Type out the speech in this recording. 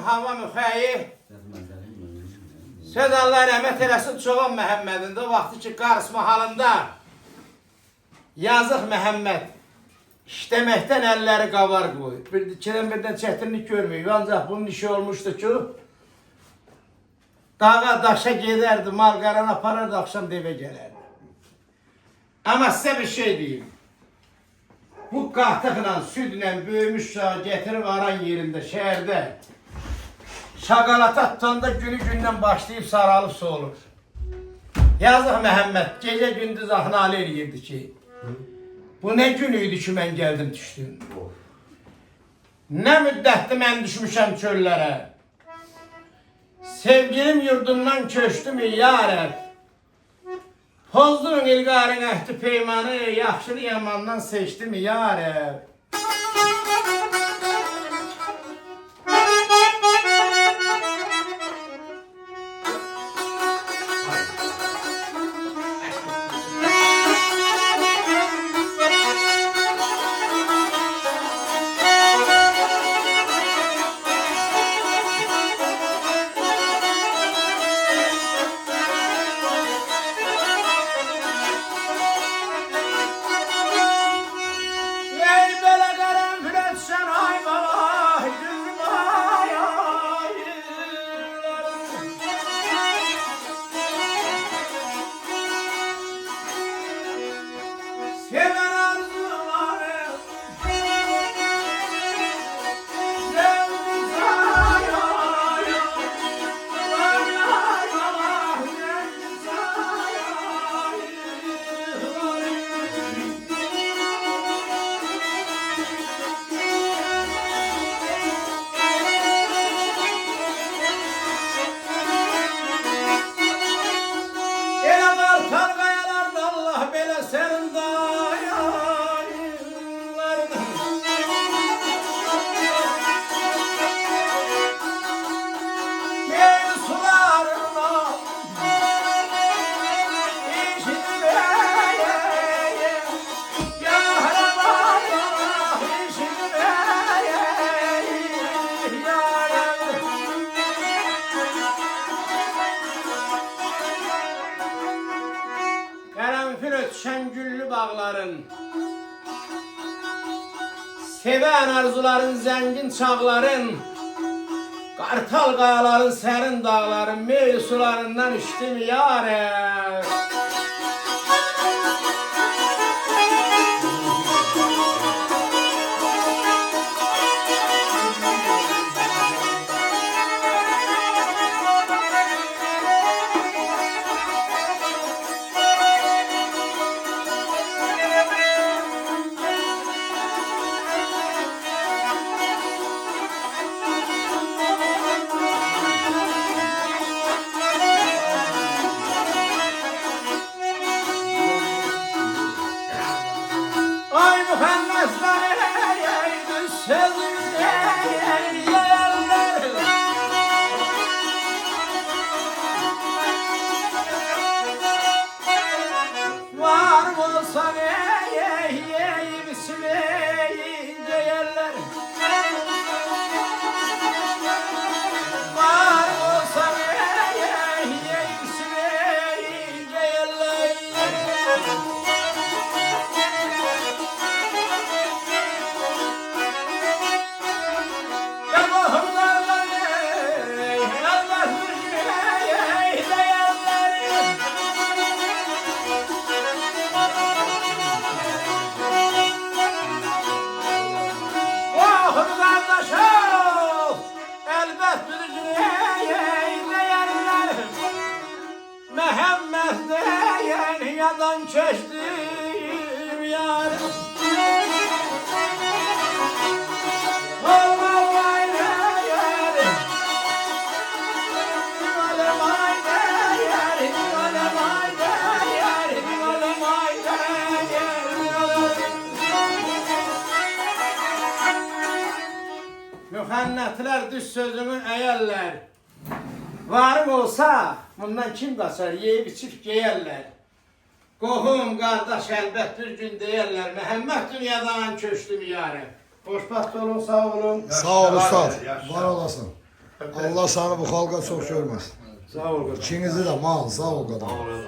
hava müxəyi. Söz Allah rəhmət eləsin Çoban Məhəmmədin də vaxtı ki qarışma halında yazıq Məhəmməd işləməkdən əlləri qavar qoyur. Birdən çətinlik görmüyor. Ancaq bunun işi olmuşdu ki dağa daşa gedərdi, mal qaran aparardı, akşam devə gələrdi. Ama size bir şey diyeyim. Bu qahtıqla, südlə böyümüş uşağı getirib aran yerində, şəhərdə şaqalata tutanda günü gündən başlayıb saralıb soğulur. Yazıq Məhəmməd gecə gündüz ahnalı eləyirdi ki, bu ne günüydü ki mən gəldim düşdüm. Ne müddətdir mən düşmüşəm çöllərə. Sevgilim yurdundan köçdüm yarət. Pozdurun ilgarın əhdi peymanı, yaxşını yamandan seçdim yarə. Şengüllü bağların, seven arzuların, zengin çağların, kartal qayaların, serin dağların, meyli sularından içtim yâre. Dünyadan keçdim yarım. Mühənnətlər düz sözümü əyərlər. Varım olsa bundan kim qaçar, yeyib içib geyərlər. Qohum, qardaş, əlbət bir gün deyərlər, Məhəmməd dünyadan köçdüm yarım. Xoşbaxt olun, sağ olun. Sağ ol, ustad. Var olasın. Allah seni bu halka çok görmesin. Sağ ol. İkinizi de mal, sağ ol kadın. Sağ ol.